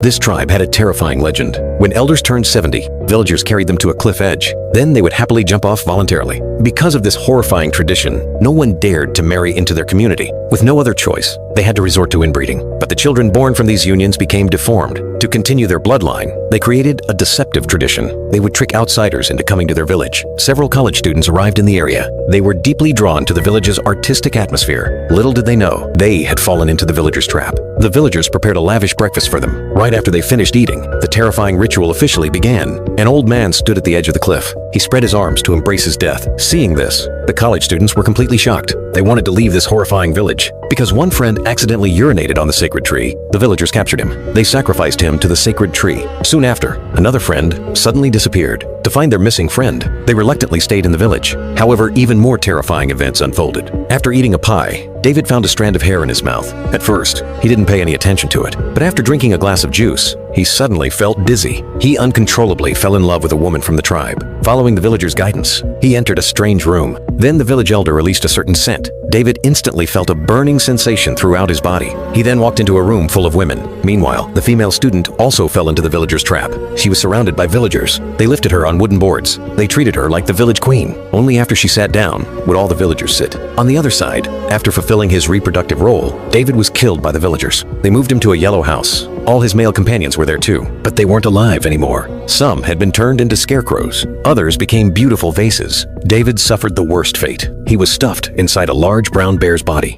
This tribe had a terrifying legend. When elders turned 70, villagers carried them to a cliff edge. Then they would happily jump off voluntarily. Because of this horrifying tradition, no one dared to marry into their community. With no other choice, they had to resort to inbreeding. But the children born from these unions became deformed. To continue their bloodline, they created a deceptive tradition. They would trick outsiders into coming to their village. Several college students arrived in the area. They were deeply drawn to the village's artistic atmosphere. Little did they know, they had fallen into the villagers' trap. The villagers prepared a lavish breakfast for them. Right after they finished eating, the terrifying ritual officially began. An old man stood at the edge of the cliff. He spread his arms to embrace his death. Seeing this, the college students were completely shocked. They wanted to leave this horrifying village. Because one friend accidentally urinated on the sacred tree, the villagers captured him. They sacrificed him to the sacred tree. Soon after, another friend suddenly disappeared. To find their missing friend, they reluctantly stayed in the village. However, even more terrifying events unfolded. After eating a pie, David found a strand of hair in his mouth. At first, he didn't pay any attention to it, but after drinking a glass of juice, he suddenly felt dizzy. He uncontrollably fell in love with a woman from the tribe. Following the villagers' guidance, he entered a strange room. Then the village elder released a certain scent. David instantly felt a burning sensation throughout his body. He then walked into a room full of women. Meanwhile, the female student also fell into the villagers' trap. She was surrounded by villagers. They lifted her on wooden boards. They treated her like the village queen. Only after she sat down would all the villagers sit. On the other side, after fulfilling his reproductive role, David was killed by the villagers. They moved him to a yellow house. All his male companions were there too, but they weren't alive anymore. Some had been turned into scarecrows. Others became beautiful vases. David suffered the worst fate. He was stuffed inside a large brown bear's body.